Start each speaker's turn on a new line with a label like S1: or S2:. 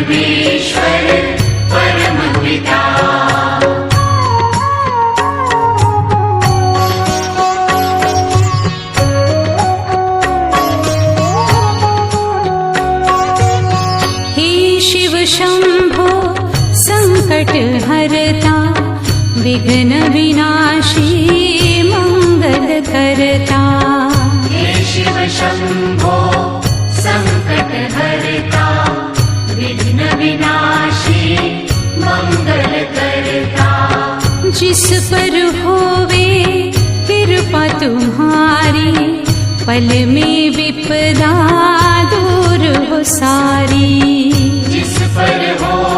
S1: परमेश्वर परम पिता।
S2: हे शिव शंभो संकट हरता, विघ्न विनाशी मंगल करता।
S1: हे शिव शंभो संकट हरता, विघ्न विनाशी मंगल करता।
S2: जिस पर होवे कृपा तुम्हारी, पल में विपदा दूर हो सारी।
S1: जिस पर हो